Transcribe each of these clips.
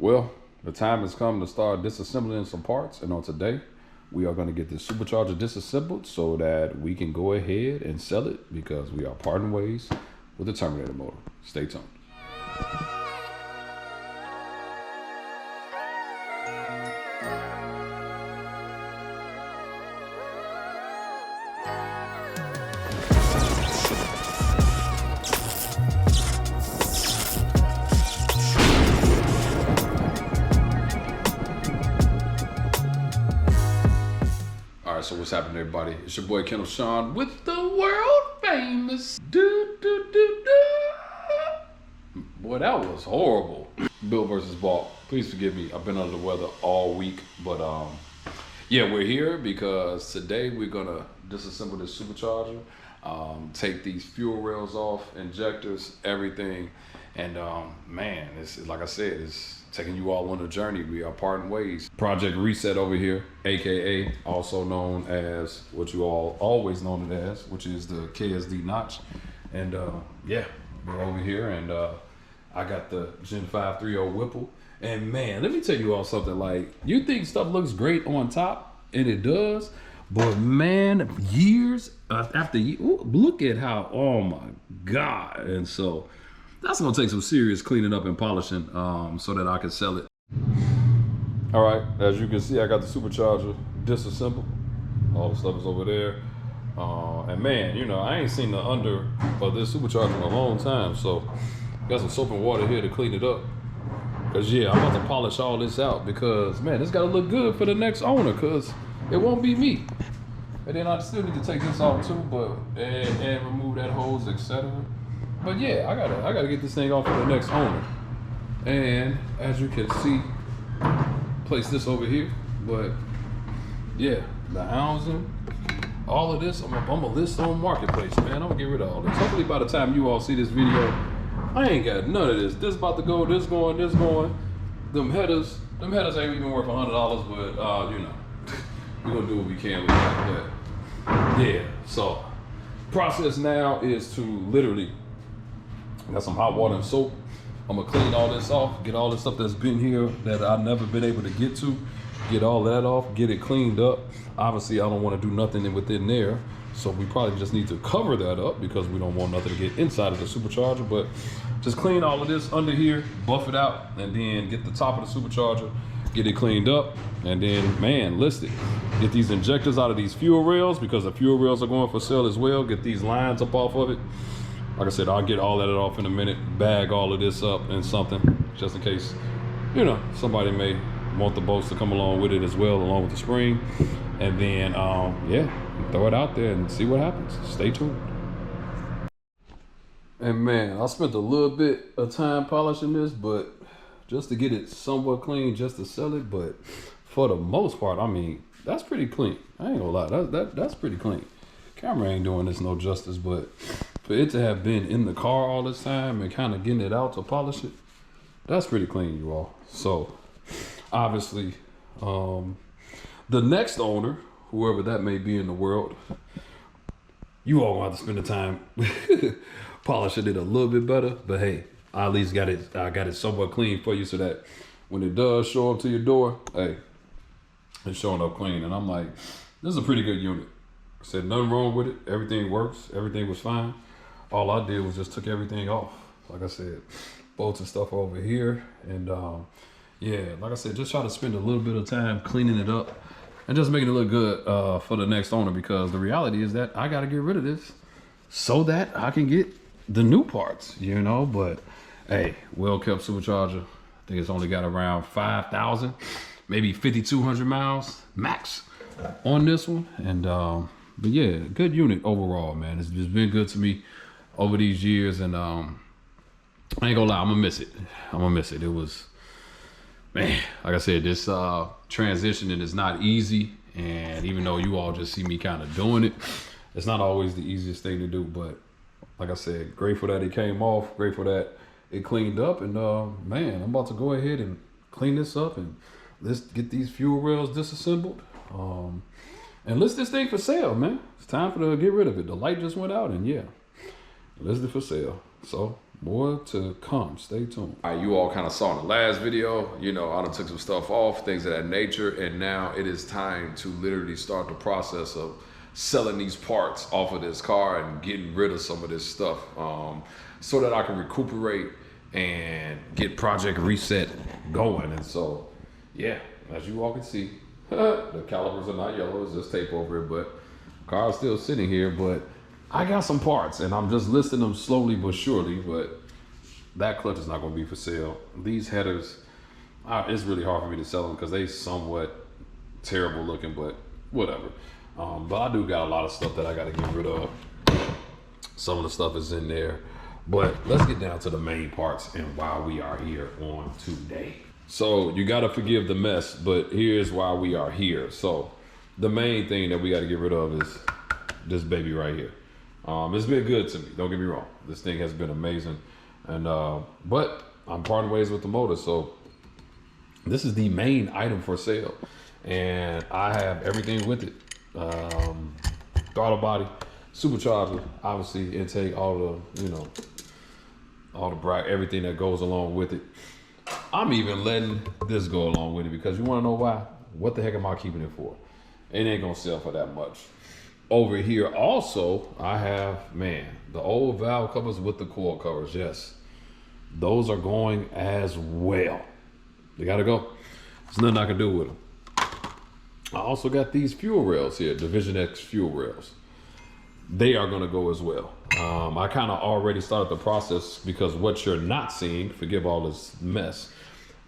Well, the time has come to start disassembling some parts, and on today, we are going to get this supercharger disassembled so that we can go ahead and sell it because we are parting ways with the Terminator motor. Stay tuned. So what's happening, everybody? It's your boy Kendall Sean with the world famous Boy, that was horrible. Bill versus Ball. Please forgive me. I've been under the weather all week, but yeah, we're here because today we're gonna disassemble this supercharger, take these fuel rails off, injectors, everything, and man, it's like I said, it's taking you all on a journey. We are parting ways. Project Reset over here, aka also known as what you all always known it as, which is the KSDNotch. And yeah, we're over here, and I got the Gen 5 3.0 Whipple. And man, let me tell you all something. Like, you think stuff looks great on top, and it does, but man, years after years, look at how, oh my God. And so that's gonna take some serious cleaning up and polishing so that I can sell it. All right, as you can see, I got the supercharger disassembled. All the stuff is over there. And man, you know, I ain't seen the under of this supercharger in a long time. So got some soap and water here to clean it up. Cause yeah, I'm about to polish all this out because man, it's gotta look good for the next owner, cause it won't be me. And then I still need to take this off too, but and remove that hose, etc. But yeah, I gotta get this thing off for the next owner. And as you can see, place this over here. But yeah, the housing, all of this, I'm gonna list on Marketplace, man. I'm gonna get rid of all this. Hopefully by the time you all see this video, I ain't got none of this. This about to go, this going, this going. Them headers ain't even worth $100, but you know, we're gonna do what we can with that. But yeah, so process now is to literally, got some hot water and soap. I'm gonna clean all this off, get all this stuff that's been here that I've never been able to get to, get all that off, get it cleaned up. Obviously, I don't want to do nothing within there, so we probably just need to cover that up because we don't want nothing to get inside of the supercharger. But just clean all of this under here, buff it out, and then get the top of the supercharger, get it cleaned up, and then, man, list it. Get these injectors out of these fuel rails because the fuel rails are going for sale as well. Get these lines up off of it. Like I said, I'll get all that off in a minute, bag all of this up in something, just in case, you know, somebody may want the bolts to come along with it as well, along with the spring. And then, yeah, throw it out there and see what happens. Stay tuned. And man, I spent a little bit of time polishing this, but just to get it somewhat clean, just to sell it. But for the most part, I mean, that's pretty clean. I ain't gonna lie, that's pretty clean. Camera ain't doing this no justice, but for it to have been in the car all this time and kind of getting it out to polish it, that's pretty clean, you all. So obviously, the next owner, whoever that may be in the world, you all gonna have to spend the time polishing it a little bit better. But hey, I at least got it somewhat clean for you so that when it does show up to your door, hey, it's showing up clean. And I'm like, this is a pretty good unit. I said nothing wrong with it. Everything works. Everything was fine. All I did was just took everything off. Like I said, bolts and stuff over here. And yeah, like I said, just try to spend a little bit of time cleaning it up and just making it look good for the next owner, because the reality is that I got to get rid of this so that I can get the new parts, you know. But hey, well-kept supercharger. I think it's only got around 5,000, maybe 5,200 miles max on this one. And but yeah, good unit overall, man. It's just been good to me over these years, and I ain't gonna lie, I'm gonna miss it. It was, man, like I said, this transitioning is not easy, and even though you all just see me kind of doing it, it's not always the easiest thing to do. But like I said, grateful that it came off, grateful that it cleaned up, and man, I'm about to go ahead and clean this up, and let's get these fuel rails disassembled. And list this thing for sale, man. It's time for to get rid of it. The light just went out, and yeah, list it for sale. So more to come. Stay tuned. All right, you all kind of saw in the last video, you know, I done took some stuff off, things of that nature, and now it is time to literally start the process of selling these parts off of this car and getting rid of some of this stuff, so that I can recuperate and get Project Reset going. And so, yeah, as you all can see, the calipers are not yellow, it's just tape over it, but the car is still sitting here. But I got some parts and I'm just listing them slowly but surely. But that clutch is not going to be for sale. These headers, it's really hard for me to sell them because they somewhat terrible looking, but whatever. But I do got a lot of stuff that I got to get rid of. Some of the stuff is in there, but let's get down to the main parts and why we are here on today. So you got to forgive the mess, but here's why we are here. So the main thing that we got to get rid of is this baby right here. It's been good to me, don't get me wrong. This thing has been amazing, and but I'm parting ways with the motor, so this is the main item for sale, and I have everything with it. Throttle body, supercharger, obviously intake, all the, you know, all the bright, everything that goes along with it. I'm even letting this go along with it because you want to know why? What the heck am I keeping it for? It ain't gonna sell for that much. Over here also, I have, man, the old valve covers with the coil covers. Yes, those are going as well. They gotta go. There's nothing I can do with them. I also got these fuel rails here, Division X fuel rails. They are gonna go as well. I kind of already started the process because what you're not seeing, forgive all this mess,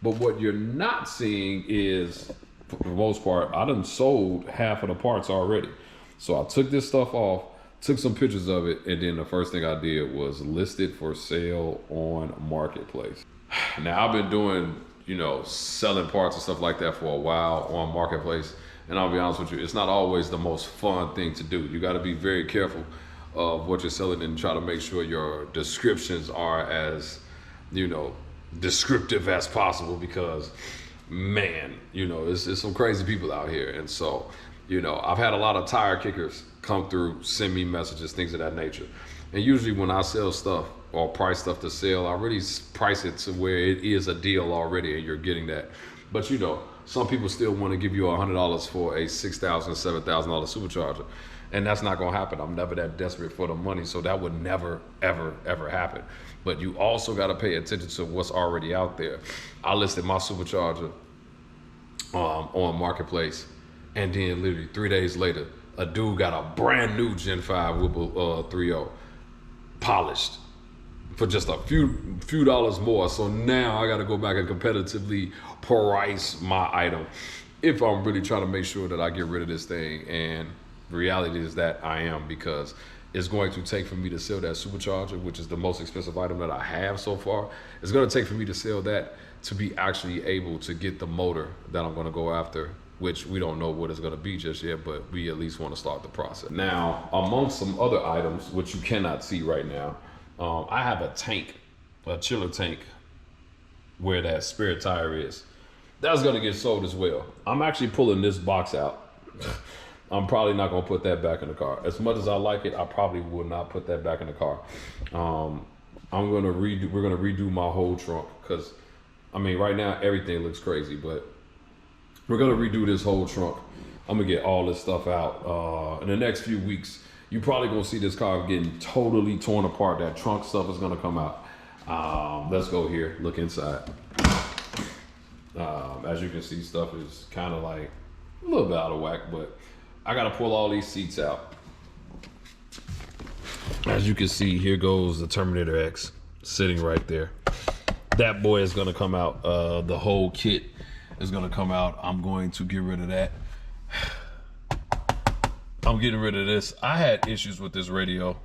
but what you're not seeing is, for the most part, I done sold half of the parts already. So I took this stuff off, took some pictures of it, and then the first thing I did was list it for sale on Marketplace. Now I've been doing, you know, selling parts and stuff like that for a while on Marketplace. And I'll be honest with you, it's not always the most fun thing to do. You got to be very careful of what you're selling and try to make sure your descriptions are as, you know, descriptive as possible because, man, you know, it's some crazy people out here. And so, you know, I've had a lot of tire kickers come through, send me messages, things of that nature. And usually when I sell stuff or price stuff to sell, I really price it to where it is a deal already and you're getting that. But, you know, some people still want to give you $100 for a $6,000, $7,000 supercharger. And that's not going to happen. I'm never that desperate for the money. So that would never, ever, ever happen. But you also got to pay attention to what's already out there. I listed my supercharger on Marketplace. And then literally 3 days later, a dude got a brand new Gen 5 Whipple 3.0 polished for just a few dollars more. So now I got to go back and competitively price my item if I'm really trying to make sure that I get rid of this thing. And the reality is that I am, because it's going to take for me to sell that supercharger, which is the most expensive item that I have so far. It's going to take for me to sell that to be actually able to get the motor that I'm going to go after, which we don't know what it's going to be just yet, but we at least want to start the process. Now, amongst some other items, which you cannot see right now, I have a tank, a chiller tank, where that spare tire is. That's going to get sold as well. I'm actually pulling this box out. I'm probably not going to put that back in the car. As much as I like it, I probably will not put that back in the car. we're going to redo my whole trunk, because, I mean, right now everything looks crazy, but we're going to redo this whole trunk. I'm going to get all this stuff out. In the next few weeks, you're probably going to see this car getting totally torn apart. That trunk stuff is going to come out. Let's go here, look inside. As you can see, stuff is kind of like a little bit out of whack, but I got to pull all these seats out. As you can see, here goes the Terminator X sitting right there. That boy is going to come out. The whole kit is going to come out. I'm going to get rid of that. I'm getting rid of this. I had issues with this radio.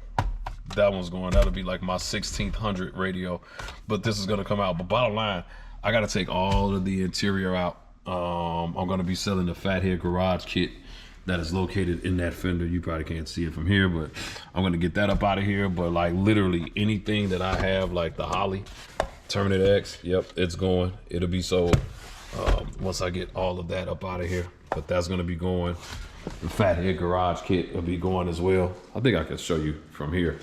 That one's going. That'll be like my 1600 radio, but this is going to come out. But bottom line, I got to take all of the interior out. I'm going to be selling the Fathead Garage kit that is located in that fender. You probably can't see it from here, but I'm going to get that up out of here. But like literally anything that I have, like the Holly Terminator X, yep, it's going. It'll be sold once I get all of that up out of here. But that's going to be going. The Fathead Garage kit will be going as well. I think I can show you from here.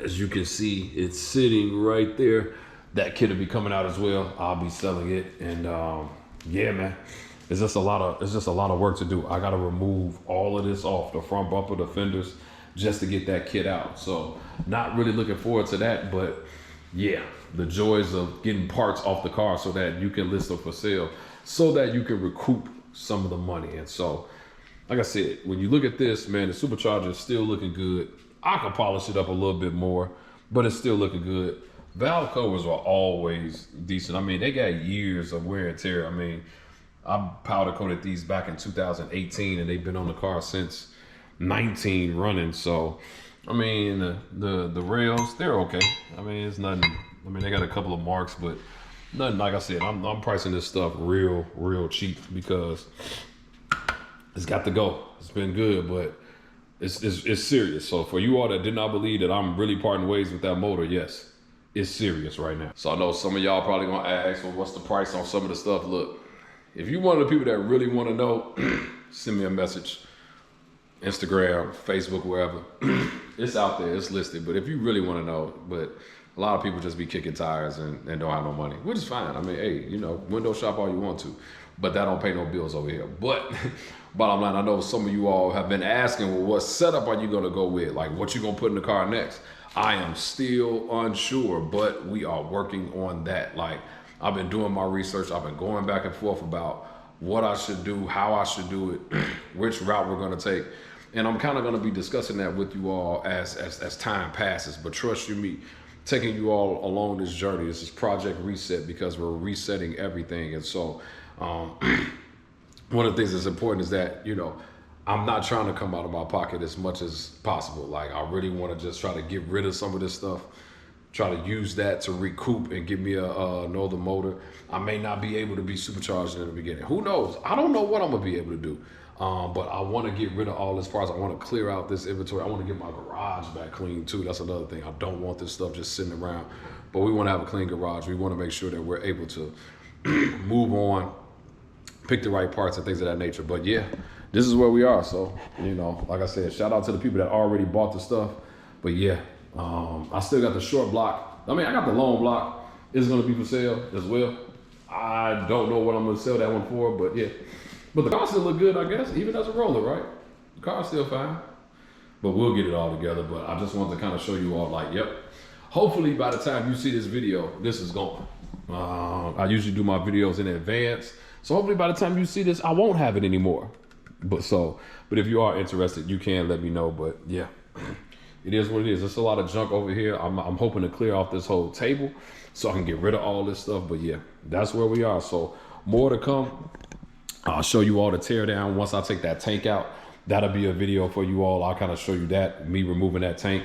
as you can see, it's sitting right there. That kit will be coming out as well. I'll be selling it, and yeah, man, it's just a lot of work to do. I got to remove all of this off the front bumper, the fenders, just to get that kit out. So not really looking forward to that, but yeah, the joys of getting parts off the car so that you can list them for sale, so that you can recoup some of the money. And so, like I said, when you look at this, man, the supercharger is still looking good. I could polish it up a little bit more, but it's still looking good. Valve covers are always decent. I mean, they got years of wear and tear. I mean, I powder coated these back in 2018, and they've been on the car since 19 running. So, I mean, the rails, they're okay. I mean, it's nothing. I mean, they got a couple of marks, but nothing. Like I said, I'm pricing this stuff real cheap because it's got to go. It's been good, but it's serious. So for you all that did not believe that I'm really parting ways with that motor, yes, it's serious right now. So I know some of y'all probably gonna ask, well, what's the price on some of the stuff? Look, if you're one of the people that really want to know, send me a message. Instagram, Facebook, wherever. It's out there, it's listed. But if you really want to know, but a lot of people just be kicking tires and don't have no money, which is fine. I mean, hey, you know, window shop all you want to, but that don't pay no bills over here. But bottom line, I know some of you all have been asking, well, what setup are you going to go with? Like, what you going to put in the car next? I am still unsure, but we are working on that. Like, I've been doing my research. I've been going back and forth about what I should do, how I should do it, which route we're going to take. And I'm kind of going to be discussing that with you all as time passes. But trust you me, taking you all along this journey, this is Project Reset, because we're resetting everything. And so one of the things that's important is that, you know, I'm not trying to come out of my pocket as much as possible. Like, I really want to just try to get rid of some of this stuff, try to use that to recoup and give me another motor. I may not be able to be supercharged in the beginning. Who knows? I don't know what I'm going to be able to do. But I want to get rid of all this parts. I want to clear out this inventory. I want to get my garage back clean too. That's another thing. I don't want this stuff just sitting around. But we want to have a clean garage. We want to make sure that we're able to move on, pick the right parts and things of that nature. But yeah, this is where we are. So, you know, like I said, shout out to the people that already bought the stuff. But yeah, I still got the short block. I mean, I got the long block. It's going to be for sale as well. I don't know what I'm going to sell that one for, but yeah. But the car still look good, I guess, even as a roller, right? The car's still fine. But we'll get it all together. But I just wanted to kind of show you all, like, yep. Hopefully by the time you see this video, this is gone. I usually do my videos in advance. So hopefully by the time you see this, I won't have it anymore. But if you are interested, you can let me know. But yeah, it is what it is. There's a lot of junk over here. I'm hoping to clear off this whole table so I can get rid of all this stuff. But yeah, that's where we are. So more to come. I'll show you all the tear down once I take that tank out. That'll be a video for you all. I'll kind of show you that, me removing that tank,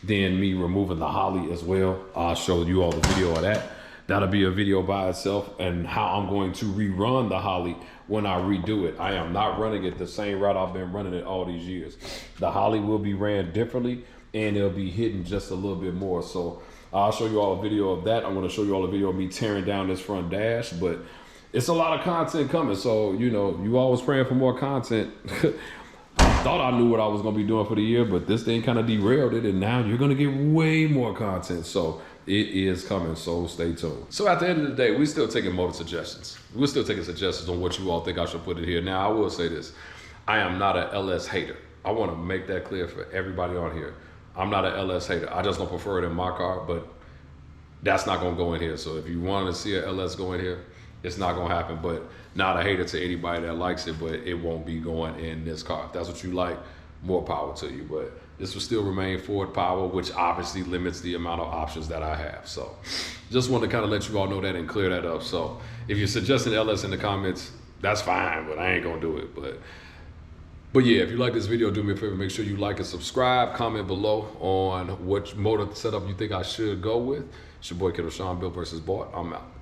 then me removing the Holly as well. I'll show you all the video of that. That'll be a video by itself, and how I'm going to rerun the Holly when I redo it. I am not running it the same route I've been running it all these years. The Holly will be ran differently, and it'll be hitting just a little bit more. So I'll show you all a video of that. I'm going to show you all a video of me tearing down this front dash, but it's a lot of content coming. So, you know, you always praying for more content. I thought I knew what I was going to be doing for the year, but this thing kind of derailed it. And now you're going to get way more content. So it is coming. So stay tuned. So at the end of the day, we're still taking motor suggestions. We're still taking suggestions on what you all think I should put in here. Now, I will say this. I am not an LS hater. I want to make that clear for everybody on here. I'm not an LS hater. I just don't prefer it in my car, but that's not going to go in here. So if you want to see an LS go in here, it's not gonna happen. But not a hater to anybody that likes it, but it won't be going in this car. If that's what you like, more power to you. But this will still remain Ford power, which obviously limits the amount of options that I have. So just want to kind of let you all know that and clear that up. So if you're suggesting LS in the comments, that's fine, but I ain't gonna do it. But yeah, if you like this video, do me a favor, make sure you like and subscribe. Comment below on what motor setup you think I should go with. It's your boy Kiddo Sean, Built versus Bought. I'm out.